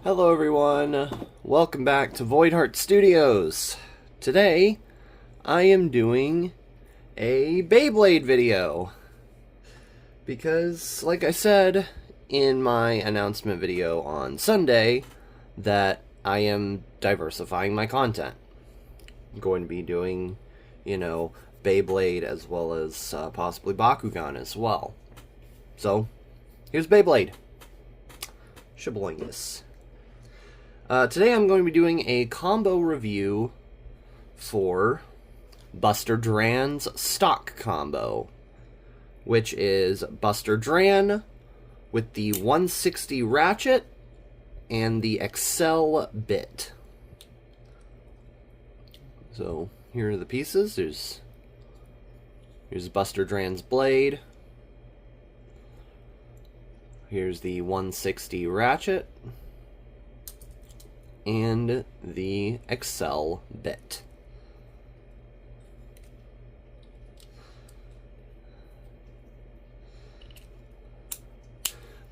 Hello everyone, welcome back to Voidheart Studios. Today, I am doing a Beyblade video. Because, like I said in my announcement video on Sunday, that I am diversifying my content. I'm going to be doing, Beyblade as well as possibly Bakugan as well. So, here's Beyblade. Shaboingus. Today I'm going to be doing a combo review for Buster Dran's stock combo, which is Buster Dran with the 160 ratchet and the Accel bit. So here are the pieces. Here's Buster Dran's blade. Here's the 160 ratchet and the Accel bit.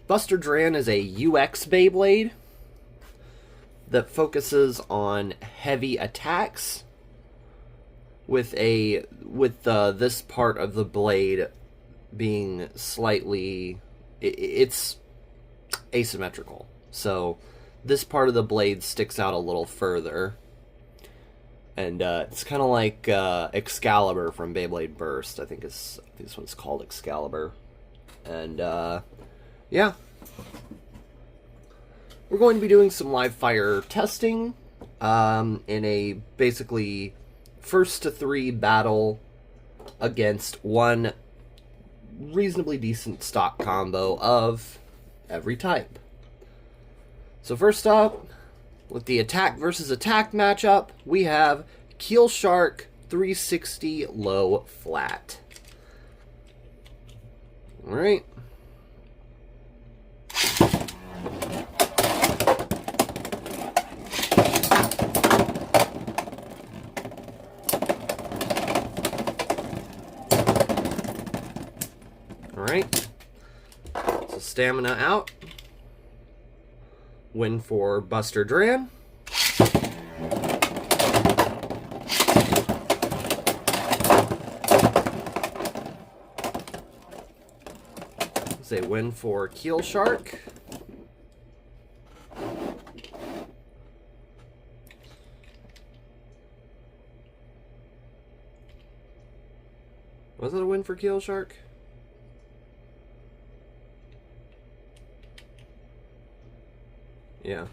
Buster Dran is a UX Beyblade that focuses on heavy attacks with this part of the blade being slightly it's asymmetrical. So this part of the blade sticks out a little further. And it's kind of like Excalibur from Beyblade Burst. I think this one's called Excalibur. And yeah. We're going to be doing some live fire testing in a basically first to 3 battle against one reasonably decent stock combo of every type. So first up, with the attack versus attack matchup, we have Keel Shark 360 low flat. Alright. Alright. So stamina out. Win for Buster Dran. It's a win for Keel Shark. Was it a win for Keel Shark? Yeah.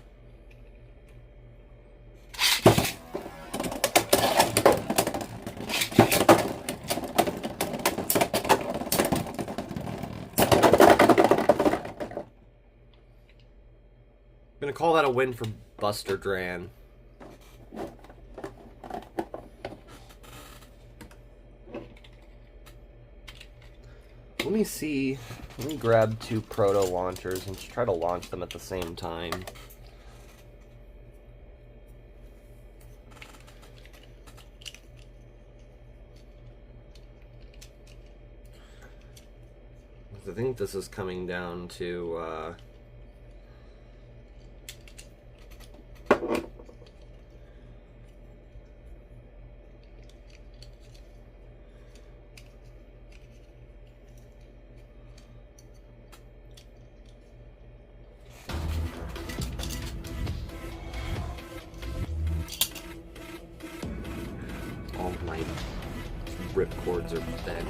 I'm gonna call that a win for Buster Dran. Let me see. Let me grab 2 proto launchers and try to launch them at the same time. I think this is coming down to all my rip cords are bent.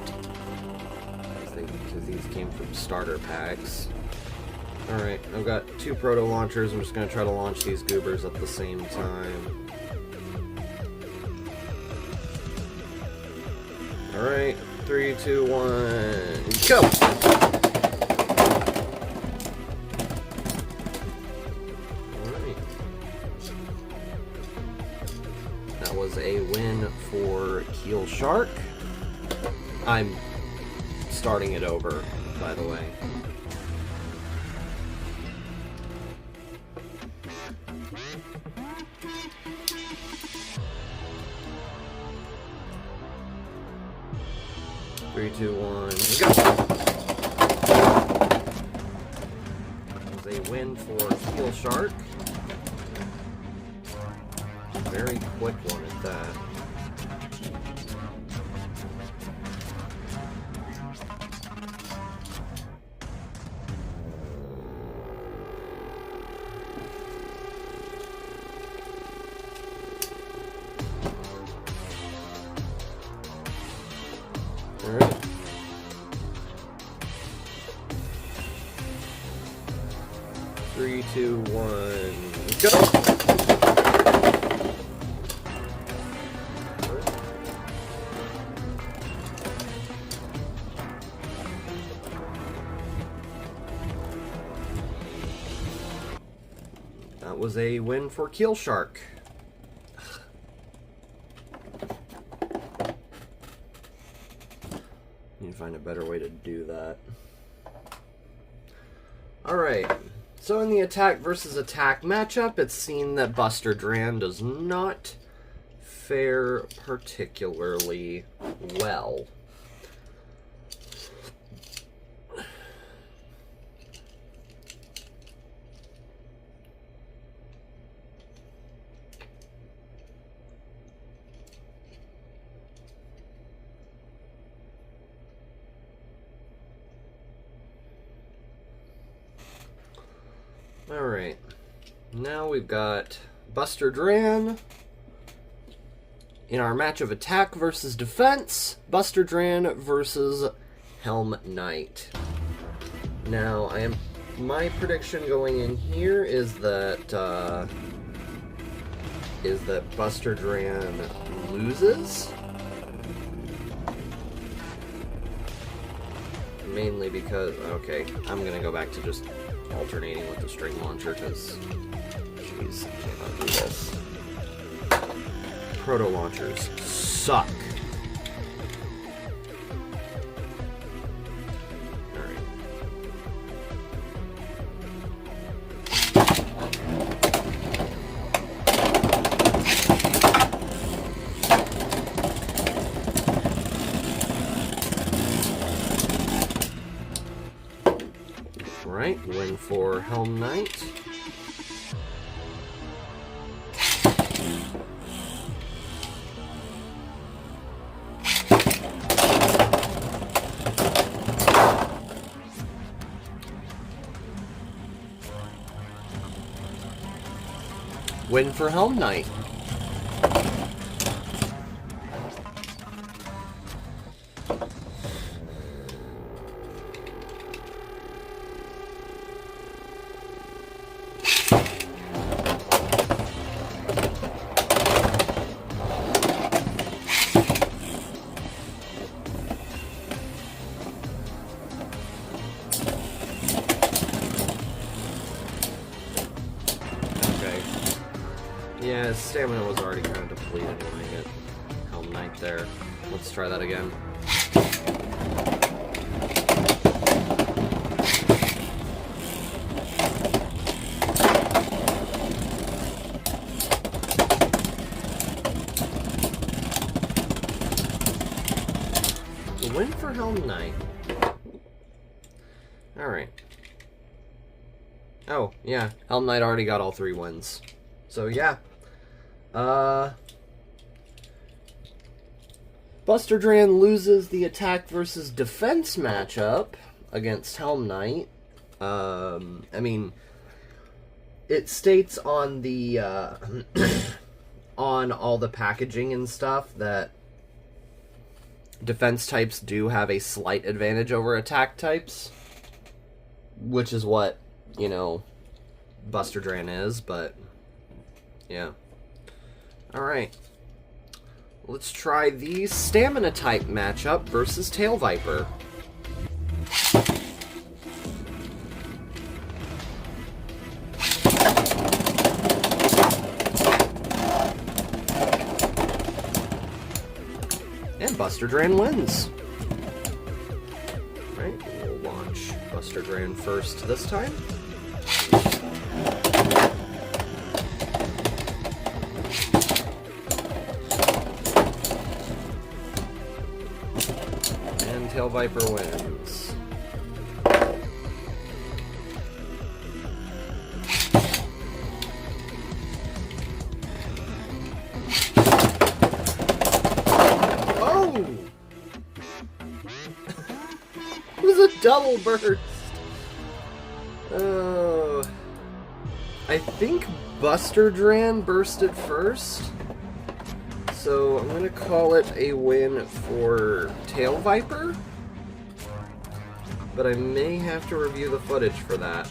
Because these came from starter packs. Alright, I've got 2 proto launchers. I'm just going to try to launch these goobers at the same time. Alright, 3, 2, 1, go! Alright. That was a win for Keel Shark. I'm starting it over, by the way. Three, two, one, go! a win for Keel Shark. Very quick one at that. Alright. Three, two, one, go! That was a win for Keel Shark. Need to find a better way to do that. Alright, so in the attack versus attack matchup, it's seen that Buster Dran does not fare particularly well. Alright, now we've got Buster Dran. In our match of attack versus defense, Buster Dran versus Helm Knight. Now, my prediction going in here is that Buster Dran loses. Mainly because, okay, I'm gonna go back to just alternating with the string launcher because, jeez, I cannot do this. Proto launchers suck. Alright. Alright, win for Helm Knight. Win for Helm Knight. Yeah, his stamina was already kind of depleted when I hit Helm Knight there. Let's try that again. The win for Helm Knight. Alright. Oh, yeah. Helm Knight already got all 3 wins. So, yeah. Buster Dran loses the attack versus defense matchup against Helm Knight. I mean, it states on the, on all the packaging and stuff that defense types do have a slight advantage over attack types, which is what, you know, Buster Dran is, but yeah. Alright. Let's try the Stamina type matchup versus Tail Viper. And Buster Dran wins. Right, we'll launch Buster Dran first this time. Tail Viper wins. double burst. I think Buster Dran bursted first. So I'm going to call it a win for Tail Viper. But I may have to review the footage for that.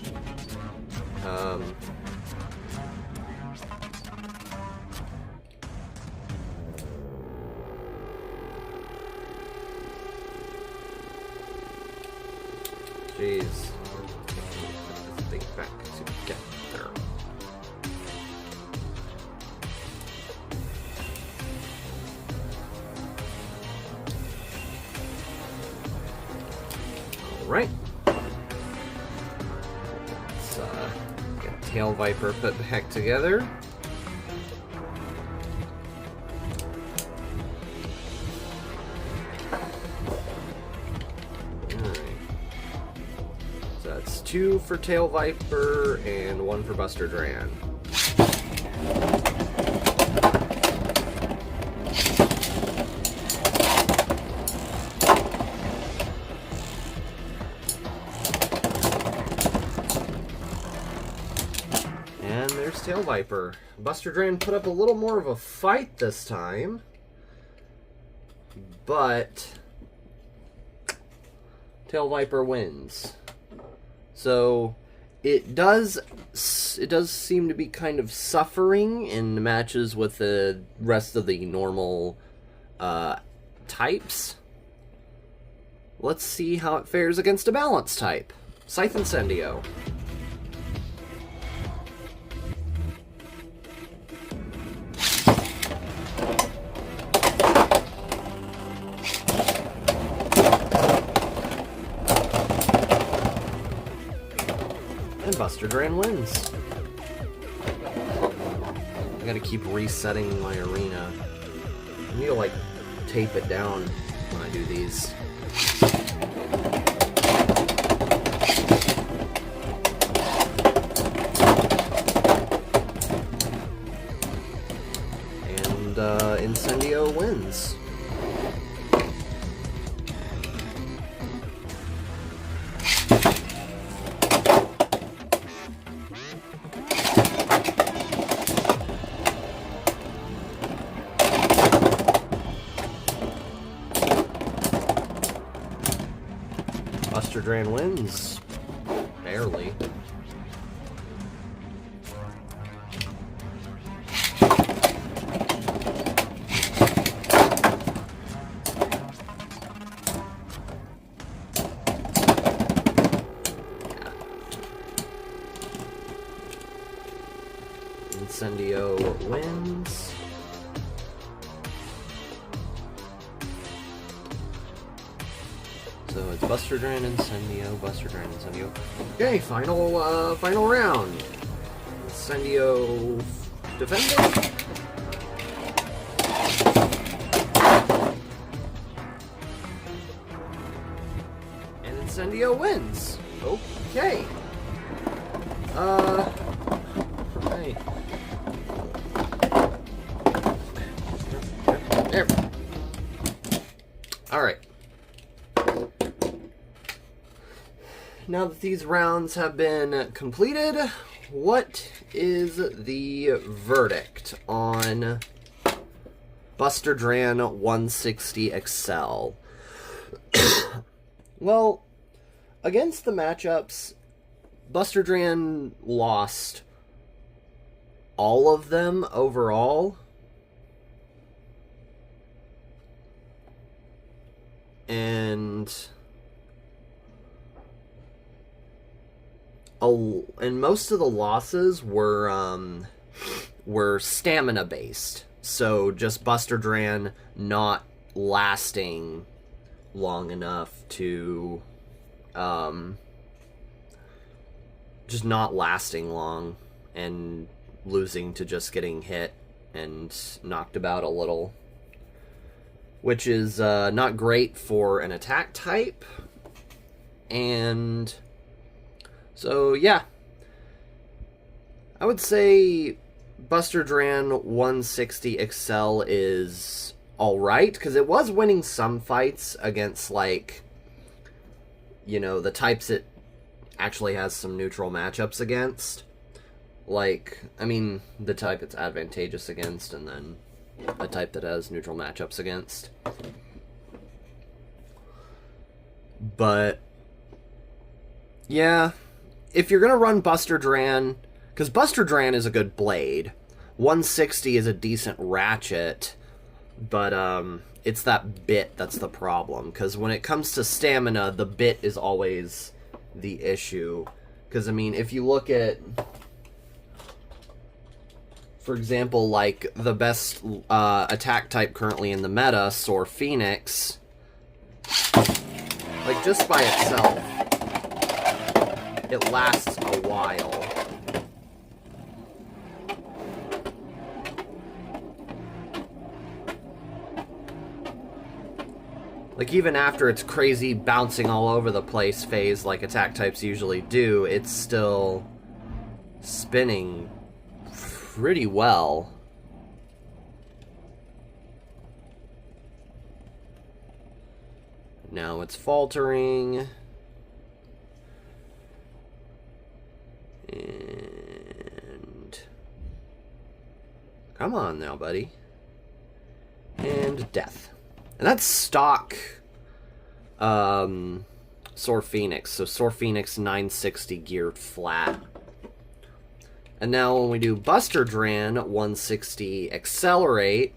Jeez. Let's think back together. Alright. Let's get Tail Viper put back together. That's 2 for Tail Viper and 1 for Buster Dran. And there's Tail Viper. Buster Dran put up a little more of a fight this time, but Tail Viper wins. So it does seem to be kind of suffering in the matches with the rest of the normal types. Let's see how it fares against a balanced type. Scythe Incendio. And Buster Dran wins. I gotta keep resetting my arena. I need to, like, tape it down when I do these. And, Incendio wins. Buster Dran wins. Barely. Incendio wins. So it's Buster Dran, Incendio, Buster Dran, Incendio. Okay, final round. Incendio defending. And Incendio wins. Okay. Hey. There. Alright. Now that these rounds have been completed, what is the verdict on Buster Dran-1-60-Accel? Well, against the matchups, Buster Dran lost all of them overall. And most of the losses were stamina based. So just Buster Dran not lasting long enough to just not lasting long and losing to just getting hit and knocked about a little, which is not great for an attack type. And so, yeah, I would say Buster Dran-1-60-Accel is alright, because it was winning some fights against, like, you know, the types it actually has some neutral matchups against. Like, I mean, the type it's advantageous against, and then a type that has neutral matchups against. But, yeah, if you're going to run Buster Dran, because Buster Dran is a good blade, 160 is a decent ratchet, but it's that bit that's the problem. Because when it comes to stamina, the bit is always the issue. Because, I mean, if you look at, for example, like, the best attack type currently in the meta, Sword Phoenix, like, just by itself, it lasts a while. Like, even after its crazy bouncing all over the place phase like attack types usually do, it's still spinning pretty well. Now it's faltering. And come on now, buddy. And death. And that's stock Sword Phoenix. So Sword Phoenix 960 geared flat. And now when we do Buster Dran-160 Accelerate,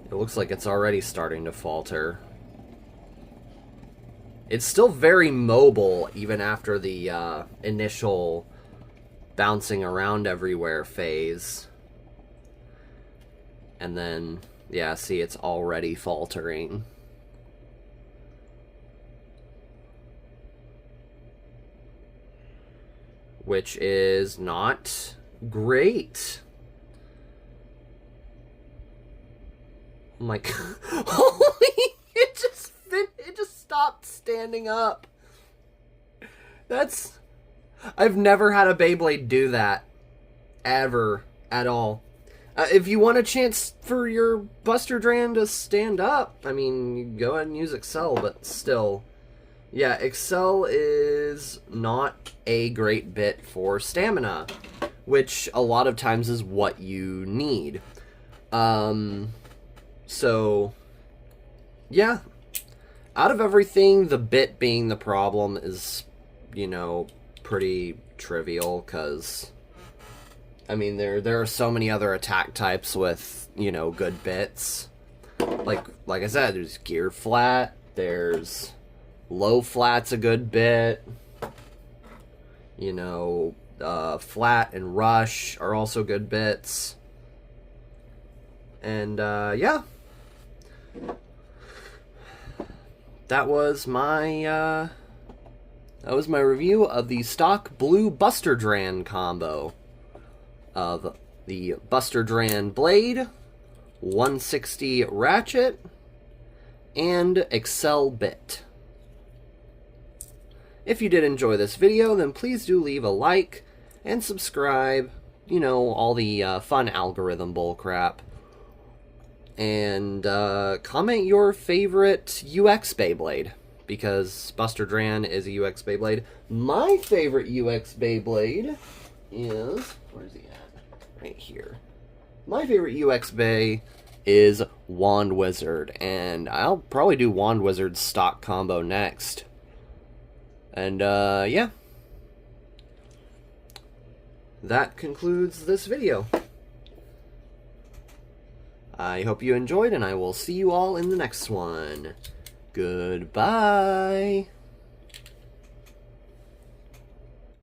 it looks like it's already starting to falter. It's still very mobile, even after the initial bouncing around everywhere phase. And then, yeah, see, it's already faltering. Which is not great. Oh my god. Holy, it just stopped standing up. That's, I've never had a Beyblade do that. Ever. At all. If you want a chance for your Buster Dran to stand up, I mean, you go ahead and use Accel, but still. Yeah, Accel is not a great bit for stamina, which a lot of times is what you need. So, yeah. Out of everything, the bit being the problem is, you know, pretty trivial, because, I mean, there are so many other attack types with, you know, good bits. Like I said, there's gear flat, there's low flat's a good bit. You know, flat and rush are also good bits. And, yeah. That was my review of the stock blue Buster Dran combo of the Buster Dran Blade, 160 Ratchet, and Accel Bit. If you did enjoy this video, then please do leave a like and subscribe, you know, all the fun algorithm bullcrap. And comment your favorite UX Beyblade, because Buster Dran is a UX Beyblade. My favorite UX Beyblade is, where's he at? Right here. My favorite UX Bay is Wand Wizard, and I'll probably do Wand Wizard's stock combo next. And yeah. That concludes this video. I hope you enjoyed, and I will see you all in the next one. Goodbye.